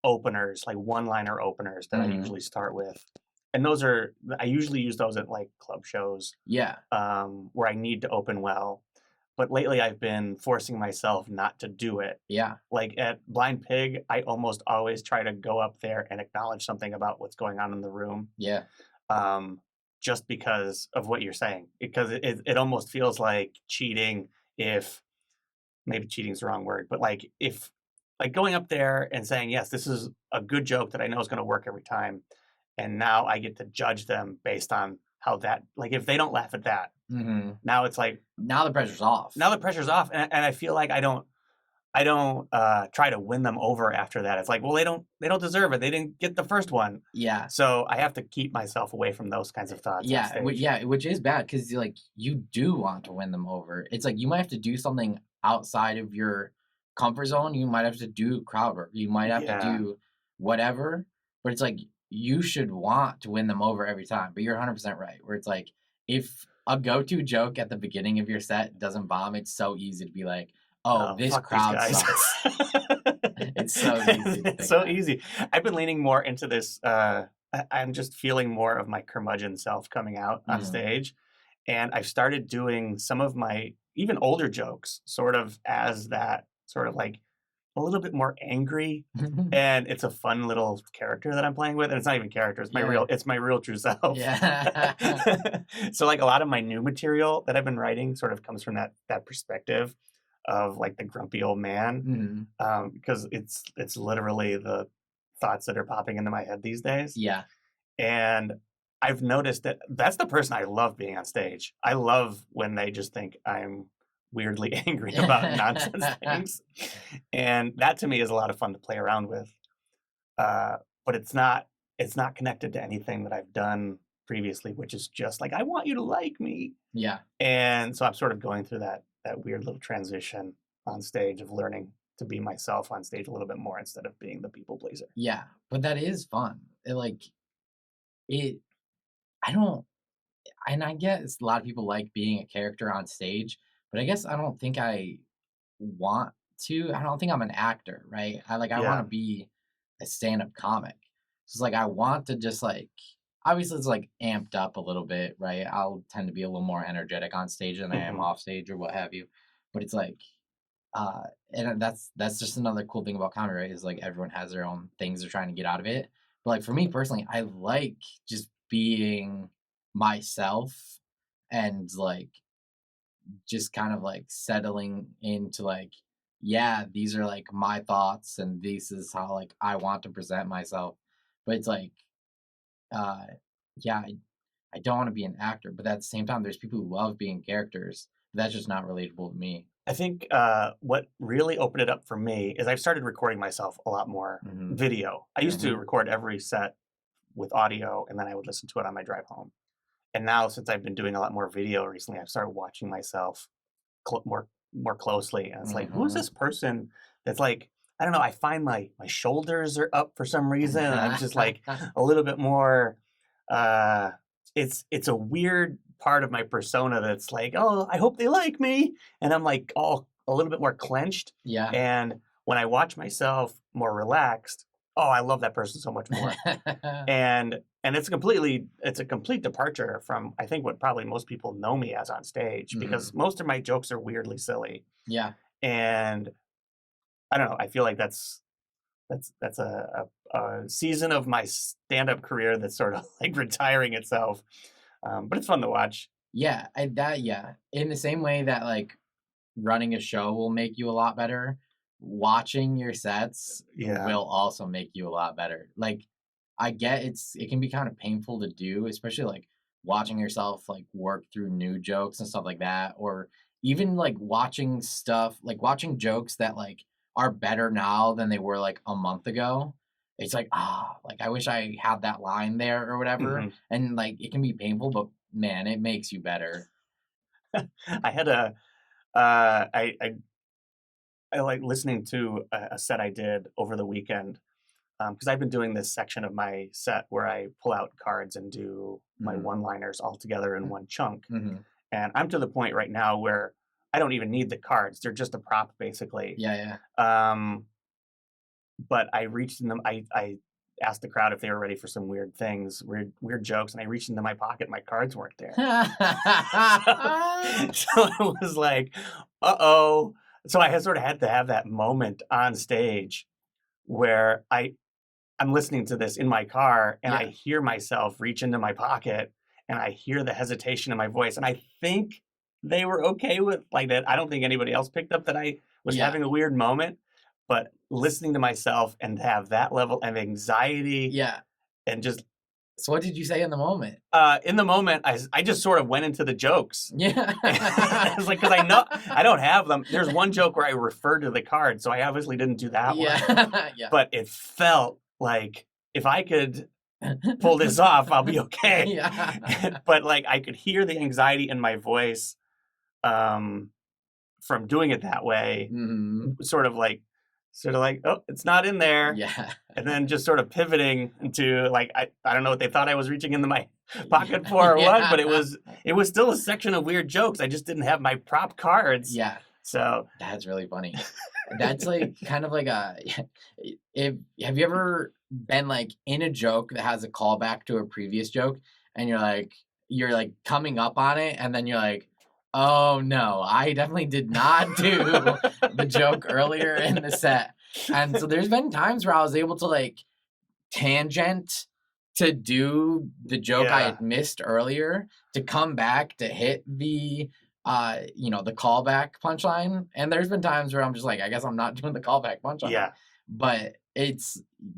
openers, like one-liner openers that I Mhm. usually start with. And those are I usually use those at like club shows, Yeah. where I need to open well. But lately I've been forcing myself not to do it. Yeah. Like at Blind Pig, I almost always try to go up there and acknowledge something about what's going on in the room. Yeah. Um, just because of what you're saying, because it almost feels like cheating if maybe cheating is the wrong word, but like if like going up there and saying, yes, this is a good joke that I know is going to work every time. And now I get to judge them based on how that, like if they don't laugh at that, Mhm. now it's like, Now the pressure's off. now the pressure's off. And I feel like I don't try to win them over after that. It's like, well, they don't deserve it. They didn't get the first one. Yeah. So I have to keep myself away from those kinds of thoughts on stage. Yeah, which is bad because like you do want to win them over. It's like you might have to do something outside of your comfort zone. You might have to do crowd work. You might have to Yeah. do whatever. But it's like you should want to win them over every time. But you're 100% right. Where it's like if a go-to joke at the beginning of your set doesn't bomb, it's so easy to be like, oh, Oh, this fuck these crowd guys. sucks. It's so easy to It's think so that. easy. I've been leaning more into this. I'm just feeling more of my curmudgeon self coming out on Mhm. stage. And I've started doing some of my even older jokes sort of as that sort of like a little bit more angry. And it's a fun little character that I'm playing with. And it's not even character, Yeah. it's my real true self. Yeah. So like a lot of my new material that I've been writing sort of comes from that perspective of like the grumpy old man. Mhm. Because it's literally the thoughts that are popping into my head these days. Yeah. And I've noticed that that's the person I love being on stage. I love when they just think I'm weirdly angry about nonsense things. And that to me is a lot of fun to play around with. But it's not connected to anything that I've done previously, which is just like I want you to like me. Yeah. And so I'm sort of going through that weird little transition on stage of learning to be myself on stage a little bit more instead of being the people pleaser. Yeah, but that is fun. It I don't and I guess a lot of people like being a character on stage, but I guess I don't think I want to. I don't think I'm an actor, right? I want Yeah. to be a stand-up comic. So it's like I want to just like obviously it's like amped up a little bit, right? I'll tend to be a little more energetic on stage than I am Hmm. off stage or what have you. But it's like uh and that's just another cool thing about comedy, right? Is like everyone has their own things they're trying to get out of it. But like for me personally, I like just being myself and like just kind of like settling into like yeah, these are like my thoughts and this is how like I want to present myself. But it's like uh yeah, I don't want to be an actor, but at the same time there's people who love being characters. That's just not relatable to me. I think what really opened it up for me is I've started recording myself a lot more Mhm. video. I used to Mhm. record every set with audio and then I would listen to it on my drive home. And now since I've been doing a lot more video recently, I've started watching myself more closely. And it's like, who is Mhm. this person that's like, I don't know, I find my shoulders are up for some reason. And I'm just like a little bit more uh it's a weird part of my persona that's like, oh, I hope they like me. And I'm like all a little bit more clenched. Yeah. And when I watch myself more relaxed, oh, I love that person so much more. And it's a complete departure from I think what probably most people know me as on stage because Mhm. most of my jokes are weirdly silly. Yeah. And I don't know, I feel like that's that's a season of my stand-up career that's sort of like retiring itself. But it's fun to watch. Yeah, yeah. In the same way that like running a show will make you a lot better, watching your sets Yeah. will also make you a lot better. Like I get it can be kind of painful to do, especially like watching yourself like work through new jokes and stuff like that, or even like watching jokes that like are better now than they were like a month ago. It's like, like I wish I had that line there or whatever. Hmm. And like it can be painful, but man, it makes you better. I had a uh, I, I I like listening to a set I did over the weekend because I've been doing this section of my set where I pull out cards and do my Hmm. one-liners all together in one chunk. Hmm. And I'm to the point right now where I don't even need the cards; they're just a prop, basically. Yeah, yeah. Um, but I reached in them. I asked the crowd if they were ready for some weird things, weird jokes, and I reached into my pocket. My cards weren't there, so it was like, uh-oh. So I had sort of had to have that moment on stage where I'm listening to this in my car and I Yeah, hear myself reach into my pocket and I hear the hesitation in my voice. And I think they were okay with like that. I don't think anybody else picked up that I was yeah, having a weird moment, but listening to myself and have that level of anxiety yeah. and just So what did you say in the moment? in the moment, I just sort of went into the jokes. Yeah. I was like, because I know I don't have them. There's one joke where I referred to the card, so I obviously didn't do that one. Yeah. Yeah. But it felt like if I could pull this off, I'll be okay. Yeah. But like I could hear the anxiety in my voice um, from doing it that way, Mhm. sort of like, oh, it's not in there. Yeah. And then just sort of pivoting into like I don't know what they thought I was reaching into my pocket for or what, but it was still a section of weird jokes. I just didn't have my prop cards. Yeah. So That's really funny. That's like kind of like a if have you ever been like in a joke that has a callback to a previous joke and you're like coming up on it and then you're like, "Oh no, I definitely did not do the joke earlier in the set." And so there's been times where I was able to like tangent to do the joke I yeah, had missed earlier to come back to hit the callback punchline. And there's been times where I'm just like, I guess I'm not doing the callback punchline. yeah. But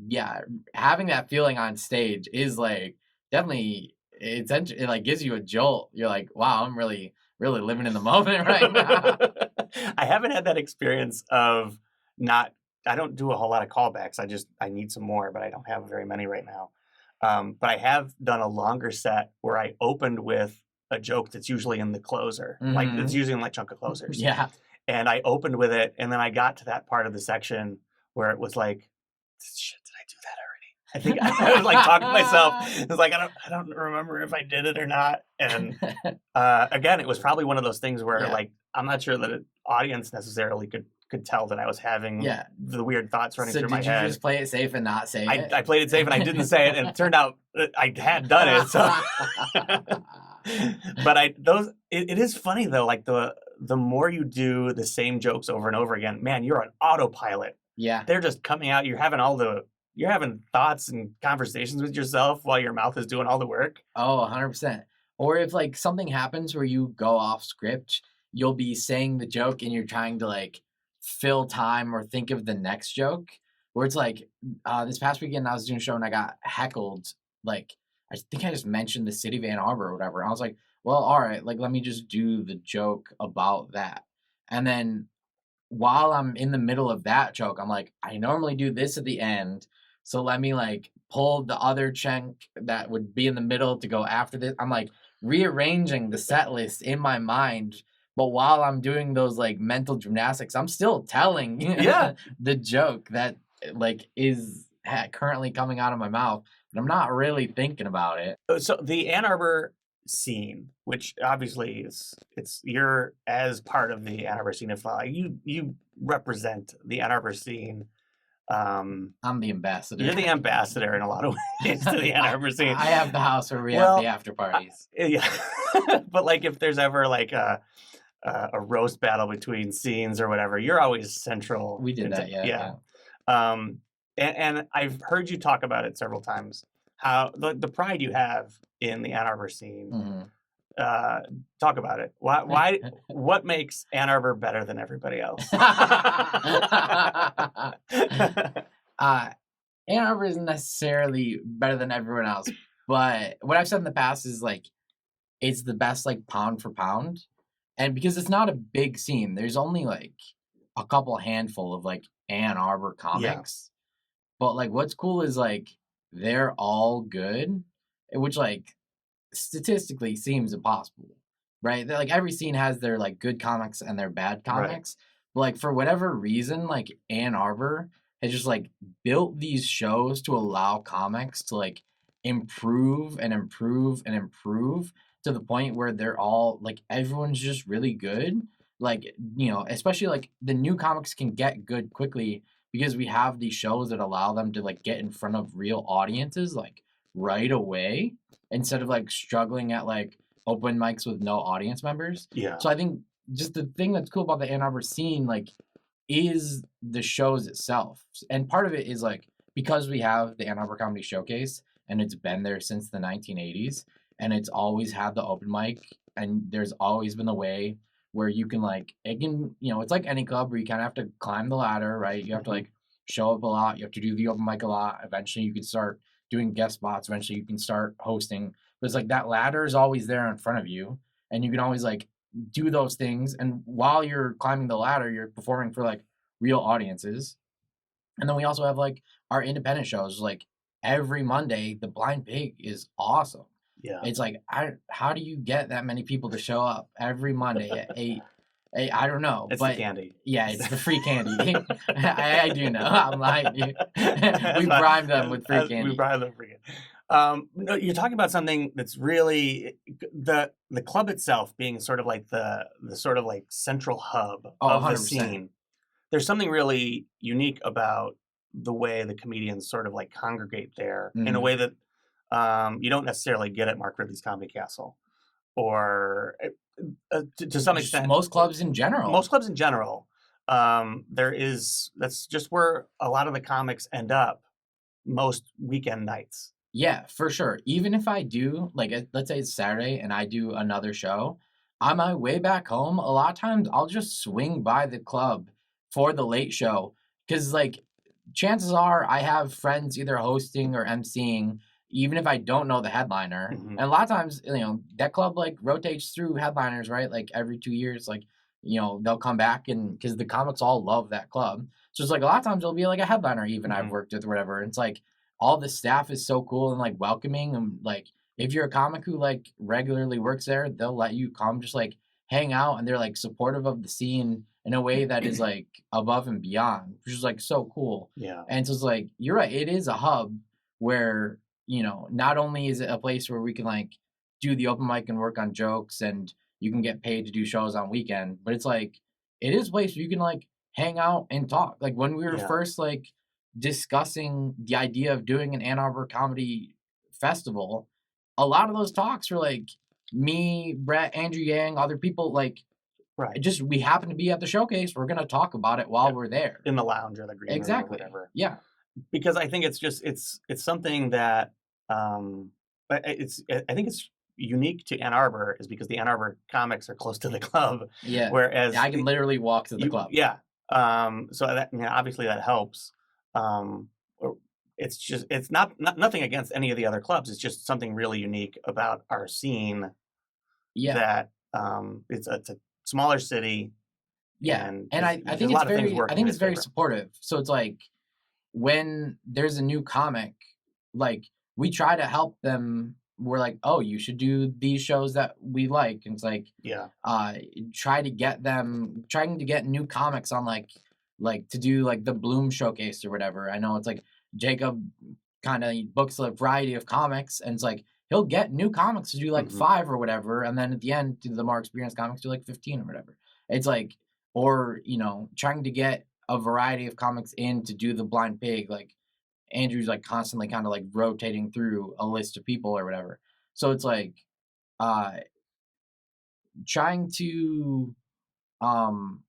yeah, having that feeling on stage is like definitely it like gives you a jolt. You're like, wow, I'm really, really living in the moment right now. I haven't had that experience of not. I don't do a whole lot of callbacks. I need some more, but I don't have very many right now. But I have done a longer set where I opened with a joke that's usually in the closer, like it's Hmm. usually in like chunk of closers, Yeah. and I opened with it, and then I got to that part of the section where it was like, shit, did I do that already? I think I was like talking to myself. It was like I don't remember if I did it or not. And again, it was probably one of those things where Yeah. like I'm not sure that an audience necessarily could tell that I was having Yeah. the weird thoughts running So through my did you head. just play it safe and not say it? I played it safe and I didn't say it, and it turned out that I had done it. So, but it is funny though. Like the more you do the same jokes over and over again, man, you're on autopilot. Yeah. They're just coming out. You're having thoughts and conversations with yourself while your mouth is doing all the work. Oh, 100%. Or if like something happens where you go off script, you'll be saying the joke and you're trying to like fill time or think of the next joke. Where it's like this past weekend I was doing a show and I got heckled. Like I think I just mentioned the city of Ann Arbor or whatever. And I was like, well, all right, like let me just do the joke about that. And then while I'm in the middle of that joke, I'm like, I normally do this at the end. So let me like pull the other chunk that would be in the middle to go after this. I'm like rearranging the set list in my mind. But while I'm doing those like mental gymnastics, I'm still telling Yeah. the joke that like is currently coming out of my mouth, but I'm not really thinking about it. So the Ann Arbor scene, which obviously it's you're as part of the Ann Arbor scene if you represent the Ann Arbor scene. I'm the ambassador. You're the ambassador in a lot of ways to the Ann Arbor scene. I have the house where we have Well, the after parties. Yeah, but like if there's ever like a roast battle between scenes or whatever, you're always central. We did into- that, yeah. yeah. Um, and I've heard you talk about it several times, how the pride you have in the Ann Arbor scene. Mhm. Uh, Talk about it. What makes Ann Arbor better than everybody else? uh, Ann Arbor isn't necessarily better than everyone else, but what I've said in the past is like it's the best like pound for pound, and because it's not a big scene, there's only like a couple handful of like Ann Arbor Yeah, comics. But like what's cool is like they're all good, which like statistically seems impossible, right? Like every scene has their like good comics and their bad right. comics. But like for whatever reason, like Ann Arbor has just like built these shows to allow comics to like improve and improve and improve to the point where they're all like everyone's just really good. Like, especially like the new comics can get good quickly because we have these shows that allow them to like get in front of real audiences like right away instead of like struggling at like open mics with no audience members. Yeah, So I think just the thing that's cool about the Ann Arbor scene, like, is the shows itself. And part of it is like because we have the Ann Arbor Comedy Showcase and it's been there since the 1980s and it's always had the open mic and there's always been a way where you can like it can it's like any club where you kind of have to climb the ladder, right? You have to mhm, like show up a lot, you have to do the open mic a lot. Eventually you can start doing guest spots, eventually you can start hosting. But it's like that ladder is always there in front of you and you can always like do those things, and while you're climbing the ladder you're performing for like real audiences. And then we also have like our independent shows. Like every Monday the Blind Pig is awesome. yeah. It's like how do you get that many people to show up every Monday at 8? I don't know, It's the but candy. yeah, it's the free candy. I do know, I'm lying to you. That's We why bribed them with free we candy. probably don't forget. No, you're talking about something that's really the club itself being sort of like the sort of like central hub Oh, of the 100%. scene. There's something really unique about the way the comedians sort of like congregate there in a Mhm. way that you don't necessarily get at Mark Ridley's Comedy Castle, or to some Just extent, most clubs in most general. clubs in general. That's just where a lot of the comics end up most weekend nights. Yeah, for sure. Even if I do, like, let's say it's Saturday and I do another show, on my way back home, a lot of times I'll just swing by the club for the late show. Cause, like, chances are I have friends either hosting or emceeing, even if I don't know the headliner. Hmm. And a lot of times, that club, like, rotates through headliners, right? Like, every 2 years, like, they'll come back and because the comics all love that club. So it's like a lot of times it'll be like a headliner, even I've Hmm. worked with or whatever. And it's like, all the staff is so cool and like welcoming and like if you're a comic who like regularly works there they'll let you come just like hang out and they're like supportive of the scene in a way that is like above and beyond, which is like so cool. Yeah, And so it's like you're right, it is a hub where not only is it a place where we can like do the open mic and work on jokes and you can get paid to do shows on weekend, but it's like it is a place where you can like hang out and talk. Like when we were yeah, first like discussing the idea of doing an Ann Arbor comedy festival, a lot of those talks were like me, Brett, Andrew Yang, other people. Like, right. just we happen to be at the showcase. We're gonna talk about it while Yeah, we're there. in the lounge or the green room or Exactly. whatever. Yeah. Because I think it's something that I think it's unique to Ann Arbor is because the Ann Arbor comics are close to the club, Yeah. Yeah. whereas I can literally walk to the club. yeah. So that obviously that helps. Or it's just nothing against any of the other clubs. It's just something really unique about our scene Yeah. that it's a smaller city Yeah. and And I there's think a it's lot of things very I working in think it's its very favor. supportive. So it's like when there's a new comic, like we try to help them. We're like, oh, you should do these shows that we like. And it's like, Yeah. uh, trying to get new comics on like to do like the Bloom showcase or whatever. I know it's like Jacob kind of books a variety of comics, and it's like he'll get new comics to do like Hmm. 5 or whatever, and then at the end, do the more experienced comics do like 15 or whatever. It's like, or trying to get a variety of comics in to do the Blind Pig, like Andrew's like constantly kind of like rotating through a list of people or whatever. So it's like uh trying to um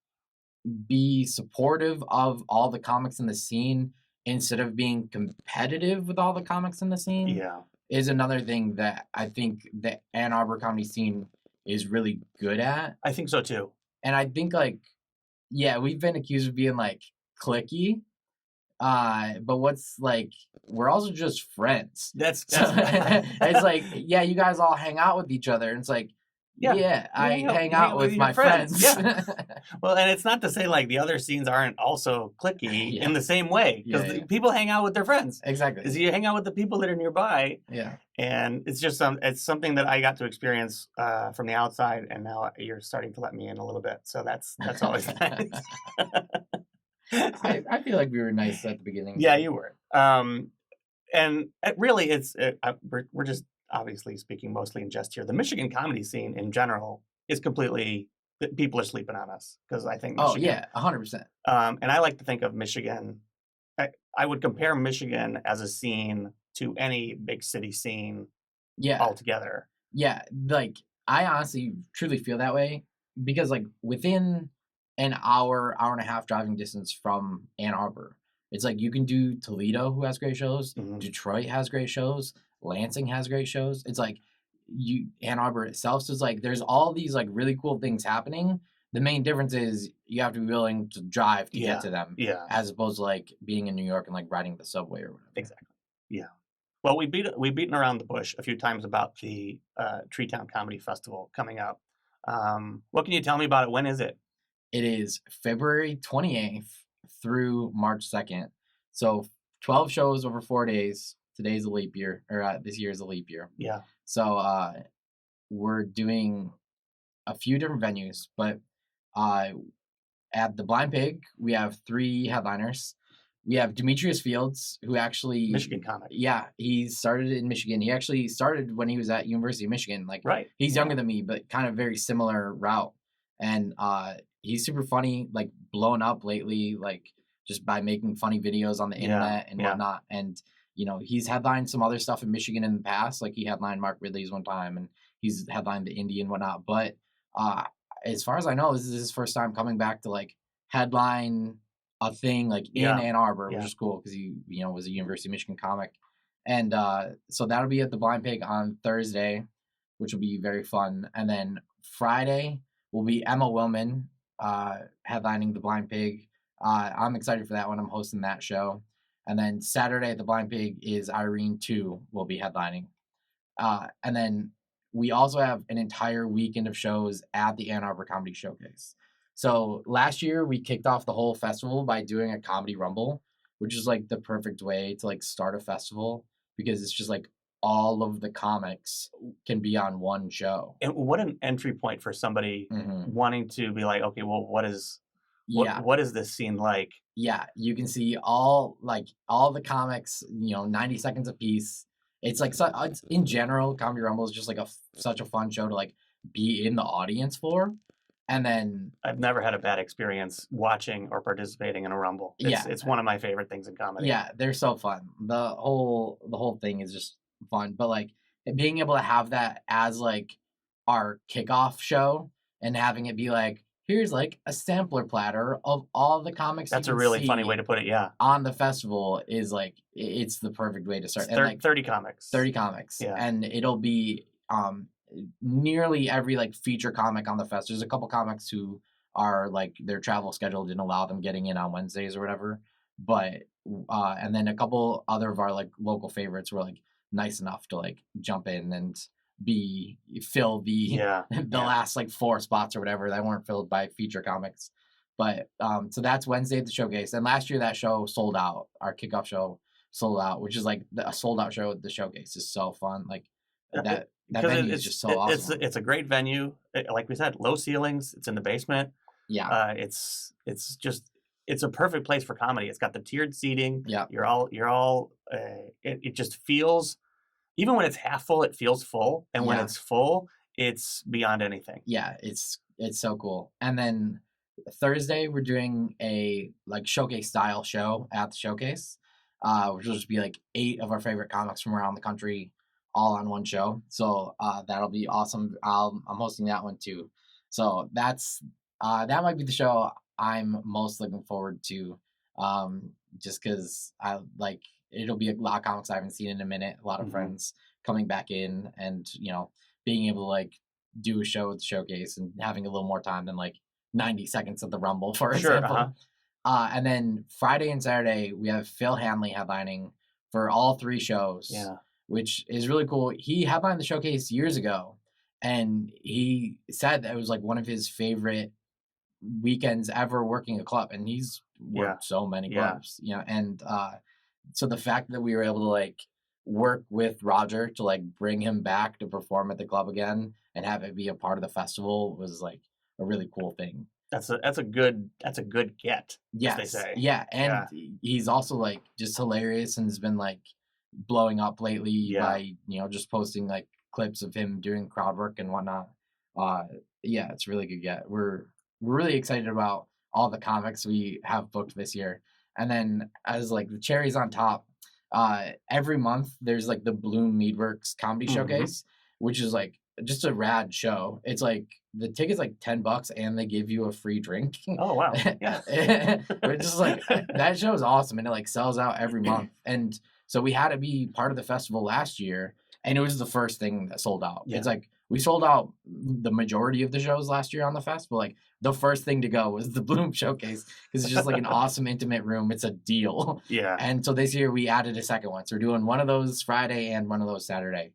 be supportive of all the comics in the scene instead of being competitive with all the comics in the scene, Yeah. is another thing that I think the Ann Arbor comedy scene is really good at. I think so too. And I think like, yeah, we've been accused of being like cliquey, but what's like, we're also just friends. That's So it's like, yeah, you guys all hang out with each other. And it's like, yeah. yeah, You I hang you out with your my friends. Yeah. Well, and it's not to say like the other scenes aren't also cliquey Yeah. in the same way, because Yeah. people hang out with their friends. Exactly. Because you hang out with the people that are nearby, Yeah. and it's just it's something that I got to experience from the outside, and now you're starting to let me in a little bit. So that's always nice. I feel like we were nice at the beginning. Yeah, you were. And really, we're just obviously speaking mostly in jest here. The Michigan comedy scene in general is completely, people are sleeping on us, because I think Oh Michigan. yeah, 100%. And I like to think of Michigan. I would compare Michigan as a scene to any big city scene Yeah. altogether. Yeah, like I honestly truly feel that way because like within an hour and a half driving distance from Ann Arbor, it's like you can do Toledo, who has great shows, Mhm. Detroit has great shows, Lansing has great shows. It's like Ann Arbor itself. So it's like there's all these like really cool things happening. The main difference is you have to be willing to drive to Yeah. get to them, Yeah. as opposed to like being in New York and like riding the subway or whatever. Exactly. Yeah. Well, we've beaten around the bush a few times about the Treetown Comedy Festival coming up. What can you tell me about it? When is it? It is February 28th through March 2nd. So 12 shows over 4 days. Today's a leap year, or this year is a leap year. Yeah. So we're doing a few different venues, but at the Blind Pig, we have 3 headliners. We have Demetrius Fields, who actually Michigan comic. Yeah, he started in Michigan. He actually started when he was at University of Michigan. Like, right. He's younger than me, but kind of very similar route. And he's super funny, like blown up lately, like just by making funny videos on the internet and whatnot. And he's headlined some other stuff in Michigan in the past. Like he headlined Mark Ridley's one time, and he's headlined the Indie and whatnot. But as far as I know, this is his first time coming back to like headline a thing like in Ann Arbor, which is cool because he was a University of Michigan comic. And so that'll be at the Blind Pig on Thursday, which will be very fun. And then Friday will be Emma Willman headlining the Blind Pig. I'm excited for that one. I'm hosting that show. And then Saturday at the Blind Pig is Irene 2 will be headlining. And then we also have an entire weekend of shows at the Ann Arbor Comedy Showcase. So last year we kicked off the whole festival by doing a comedy rumble, which is like the perfect way to like start a festival because it's just like all of the comics can be on one show. And what an entry point for somebody wanting to be like, okay, well, what is this scene like? Yeah, you can see all the comics, 90 seconds a piece. It's like it's, in general, Comedy Rumble is just like such a fun show to like be in the audience for. And then I've never had a bad experience watching or participating in a rumble. It's one of my favorite things in comedy. Yeah, they're so fun. The whole thing is just fun. But like being able to have that as like our kickoff show and having it be like, here's like a sampler platter of all the comics. That's a really funny way to put it. Yeah. On the festival is like it's the perfect way to start. And like 30 comics. 30 comics. Yeah. And it'll be nearly every like feature comic on the fest. There's a couple comics who are like their travel schedule didn't allow them getting in on Wednesdays or whatever. But and then a couple other of our like local favorites were like nice enough to like jump in and fill the last like 4 spots or whatever that weren't filled by feature comics. But so that's Wednesday at the showcase. And last year that show sold out. Our kickoff show sold out, which is like a sold out show at the showcase is so fun. Like that venue is just so awesome. It's a great venue. Like we said, low ceilings. It's in the basement. Yeah. It's a perfect place for comedy. It's got the tiered seating. Yeah. You're all. It just feels, even when it's half full, it feels full, and when it's full, it's beyond anything. Yeah, it's so cool. And then Thursday we're doing a like showcase style show at the showcase, which will just be like 8 of our favorite comics from around the country, all on one show. So that'll be awesome. I'm hosting that one too. So that might be the show I'm most looking forward to Just because I like it'll be a lot of comics I haven't seen in a minute. A lot of friends coming back in, and being able to like do a show at the showcase and having a little more time than like 90 seconds at the Rumble, for Sure. example. And then Friday and Saturday we have Phil Hanley headlining for all 3 shows. Yeah. Which is really cool. He headlined the showcase years ago, and he said that it was like one of his favorite weekends ever working a club, and he's worked so many clubs, and so the fact that we were able to like work with Roger to like bring him back to perform at the club again and have it be a part of the festival was like a really cool thing. That's a good get. Yes, as they say. Yeah, and he's also like just hilarious and has been like blowing up lately by just posting like clips of him doing crowd work and whatnot. It's really good get. We're really excited about all the comics we have booked this year. And then as like the cherries on top, every month there's like the Bloom Meadworks Comedy Showcase, which is like just a rad show. It's like the ticket's like $10 and they give you a free drink. Oh wow. Yeah. It's just like that show is awesome, and it like sells out every month. And so we had to be part of the festival last year, and it was the first thing that sold out. It's like we sold out the majority of the shows last year on the festival. Like the first thing to go was the Bloom Showcase because it's just like an awesome intimate room. It's a deal. Yeah. And so this year we added a second one. So we're doing one of those Friday and one of those Saturday.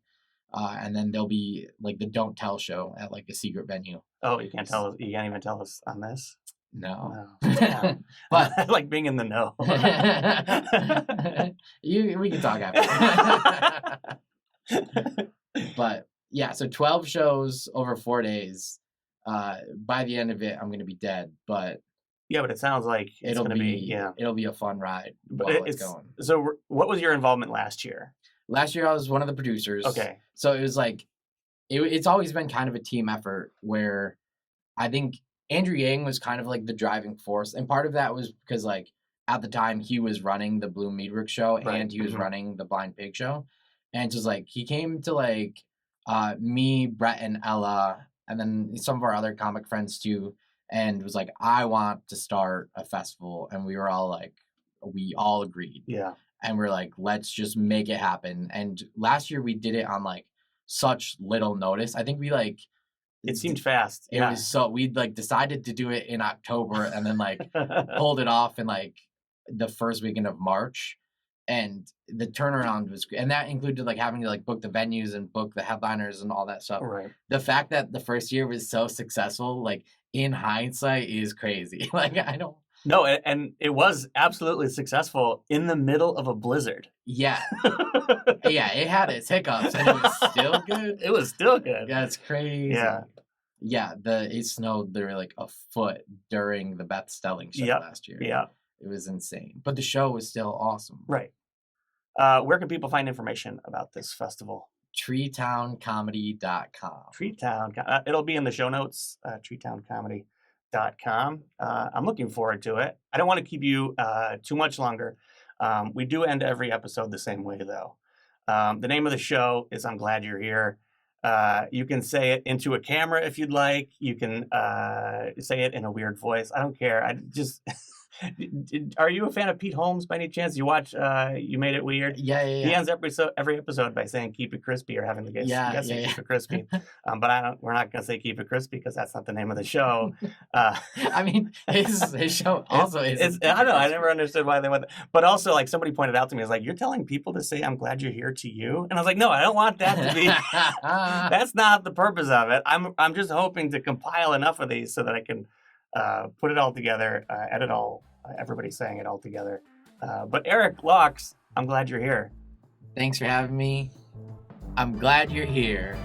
And then there'll be like the Don't Tell show at like a secret venue. Oh, you can't tell us. You can't even tell us on this. No. But I like being in the know. We can talk after. But yeah, so 12 shows over 4 days. By the end of it, I'm gonna be dead. But but it sounds like it'll be a fun ride while it's going. So, what was your involvement last year? Last year, I was one of the producers. Okay. So it was like, it's always been kind of a team effort where I think Andrew Yang was kind of like the driving force. And part of that was because like at the time he was running the Bloom Meadworks show and he was running the Blind Pig show. And it was like, he came to like me, Brett, and Ella, and then some of our other comic friends too, and was like, I want to start a festival. And we were all like, we all agreed. Yeah. And we're like, let's just make it happen. And last year we did it on like such little notice. I think we like, it seemed fast. It was so, we'd like decided to do it in October and then like pulled it off in like the first weekend of March. And the turnaround was great. And that included like having to like book the venues and book the headliners and all that stuff. Right. The fact that the first year was so successful, like in hindsight, is crazy. Like I don't. No, and it was absolutely successful in the middle of a blizzard. Yeah. Yeah, it had its hiccups and it was still good. It was still good. Yeah, it's crazy. Yeah. Yeah, it snowed there like a foot during the Beth Stelling show last year. Yeah. It was insane. But the show was still awesome. Right. Where can people find information about this festival? TreeTownComedy.com. Treetown. It'll be in the show notes, TreetownComedy.com. I'm looking forward to it. I don't want to keep you too much longer. We do end every episode the same way, though. The name of the show is I'm Glad You're Here. You can say it into a camera if you'd like. You can say it in a weird voice. I don't care. I just... Are you a fan of Pete Holmes by any chance? You watch You Made It Weird? Yeah. He ends every episode by saying "Keep it crispy" or having the guest say "Keep it crispy." But we're not gonna say "Keep it crispy" because that's not the name of the show. I mean, his show also is. I know. I never understood why they went. But also, like somebody pointed out to me, is like, you're telling people to say "I'm glad you're here" to you, and I was like, no, I don't want that to be. That's not the purpose of it. I'm just hoping to compile enough of these so that I can put it all together, edit all. Everybody saying it all together. But Erich Laux, I'm glad you're here. Thanks for having me. I'm glad you're here.